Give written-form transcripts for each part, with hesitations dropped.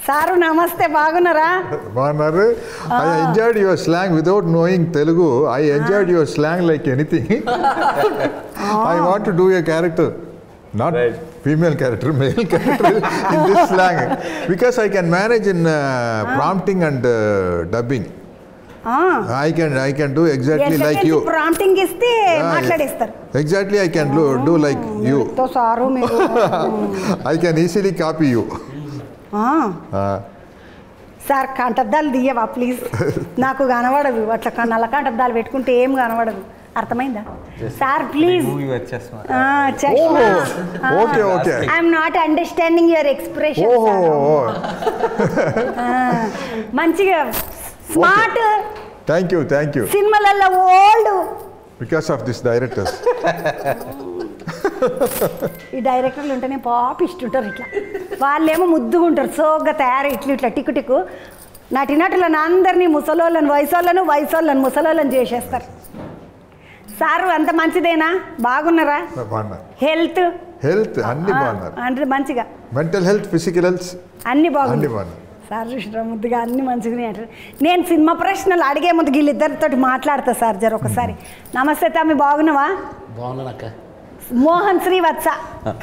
Sir నమస్తే, బాగున్నారా? బాగున్నారు. I enjoyed your slang without knowing Telugu. I enjoyed your slang like anything. I want to do a character, not female character, male character in this slang because I can manage in prompting and dubbing. I can do exactly like you. Prompting ఇస్తే మాట్లాడేస్తారు. Exactly, I can do like you. తో sir మీరు I can easily copy you. Sir కంటద్దాలు తీయవా please? నాకు కనబడదు అట్లా నల్ల కంటద్దాలు పెట్టుకుంటే ఏం కనబడదు. అర్థమైందా sir? Please. I'm not understanding your expression. మంచిగా స్మార్ట్. Thank you. సినిమాలలో old because of this directors. ఈ డైరెక్టర్లు ఉంటేనే పాపిస్తుంటారు. ఇట్లా వాళ్ళేమో ముద్దుగా ఉంటారు, సోగ్గా తయారు ఇట్లా టిక్కు నటినటులను అందరినీ ముసలోళ్ళని వయసోళ్ళని ముసలోళ్ళని చేసేస్తారు. సారు అంత మంచిదేనా? బాగున్నారా? హెల్త్ అన్ని బాగున్నారు. అంటే మంచిగా మెంటల్ హెల్త్, ఫిజికల్ హెల్త్ అన్ని బాగున్నాయి. సార్ చూసిరా ముద్దుగా అన్ని మంచిగానే అంటారు. నేను సినిమా ప్రశ్నలు అడిగే ముందు వీళ్ళిద్దరితో మాట్లాడతా సార్ జర ఒకసారి. నమస్తే తమ్మి, బాగున్నావా? బాగున్నానక్క. మోహన్ శ్రీవత్స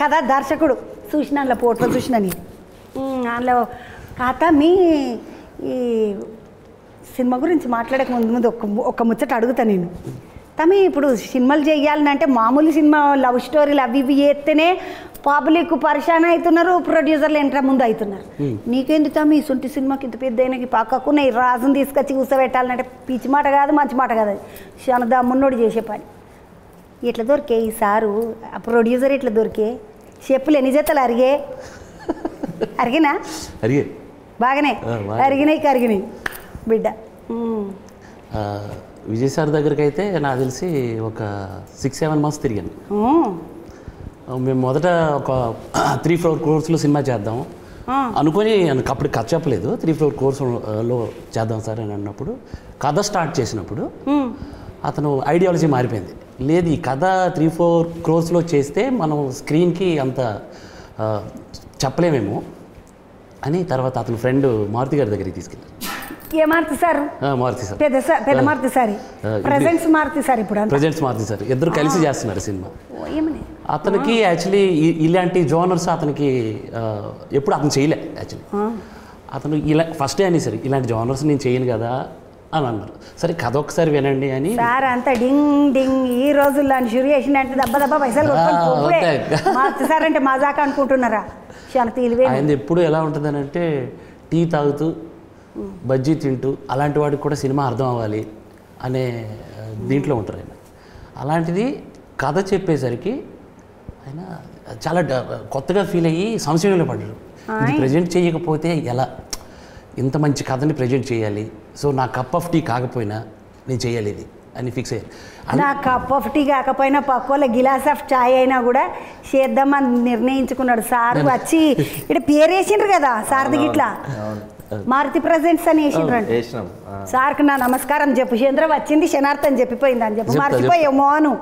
కదా దర్శకుడు. చూసిన అందులో ఫోటో చూసిన నేను. అందులో కాత మీ ఈ సినిమా గురించి మాట్లాడక ముందు ఒక ముచ్చట అడుగుతా నేను. తమ్మి ఇప్పుడు సినిమాలు చేయాలంటే మామూలు సినిమా లవ్ స్టోరీలు అవి ఇవి చేస్తేనే పబ్లిక్ పరిశాన్ అవుతున్నారు, ప్రొడ్యూసర్లు ఎంట్రా ముందు అవుతున్నారు. నీకెందుకు తమ్మి ఇసుంటి సినిమాకి ఇంత పెద్ద అయినకి పక్కకున్న ఈ రాజుని తీసుకొచ్చి కూర్చోబెట్టాలంటే పిచ్చి మాట కాదు, మంచి మాట కాదు. అది శనదా మున్నోడు చేసే పని. ఇట్లా దొరికే ఈ సారు ఆ ప్రొడ్యూసర్ ఇట్లా దొరికే చెప్పులు ఎన్ని జతలు అరిగినా బాగానే అరిగినాయి బిడ్డ. విజయ్ సార్ దగ్గరికి అయితే నాకు తెలిసి ఒక 6-7 months తిరిగాను. మేము మొదట ఒక 3-4 crores సినిమా చేద్దాం అనుకొని అప్పుడు కథ చెప్పలేదు. 3-4 crores చేద్దాం సార్ అని అన్నప్పుడు కథ స్టార్ట్ చేసినప్పుడు అతను ఐడియాలజీ మారిపోయింది. లేదు ఈ కథ 3-4 crores చేస్తే మనం స్క్రీన్కి అంత చెప్పలేమేమో అని తర్వాత అతని ఫ్రెండ్ మారుతి గారి దగ్గరికి తీసుకెళ్ళారు. ఏ మారుతి సార్? మారుతి సార్, పెద్ద Maruti sir, presents Maruti sir. ఇప్పుడు ప్రెజెంట్స్ మారుతి సార్ ఇద్దరు కలిసి చేస్తున్నారు సినిమా. అతనికి యాక్చువల్లీ ఇలాంటి జోనర్స్ అతనికి ఎప్పుడు అతను చేయలే. యాక్చువల్లీ అతను ఇలా ఫస్ట్ డే అని సరే ఇలాంటి జోనర్స్ నేను చేయను కదా అని అన్నారు. సరే కథ ఒకసారి వినండి అని. సార్ అంతా డింగ్ ఈ రోజుల్లో షురు చేసిందంటే దెబ్బ పైసలు మారుతి సార్ అంటే మజాక్ అనుకుంటున్నారా? ఆయన ఎప్పుడు ఎలా ఉంటుందని అంటే టీ తాగుతూ బజ్జీ తింటూ అలాంటి వాడికి కూడా సినిమా అర్థం అవ్వాలి అనే దీంట్లో ఉంటారు ఆయన. అలాంటిది కథ చెప్పేసరికి ఆయన చాలా కొత్తగా ఫీల్ అయ్యి సంశయంలో పడ్డారు. ఇది ప్రజెంట్ చేయకపోతే ఎలా, ఇంత మంచి కథని ప్రజెంట్ చేయాలి, సో నా కప్ ఆఫ్ టీ కాకపోయినా నేను చేయాలి ఇది అని ఫిక్స్ అయ్యారు. నా కప్ ఆఫ్ టీ కాకపోయినా పక్కల గిలాస్ ఆఫ్ చాయ్ అయినా కూడా చేద్దామని నిర్ణయించుకున్నాడు. సార్ వచ్చి ఇక్కడ పేరు వేసిండ్రు కదా సార్ది ఇట్లా మారుతి ప్రజెంట్స్ అని వేసిండ్రండి. సార్కి నా నమస్కారం చెప్పు. చంద్ర వచ్చింది శనార్థం చెప్పిపోయింది అని చెప్పు. మర్చిపోయావు మోను.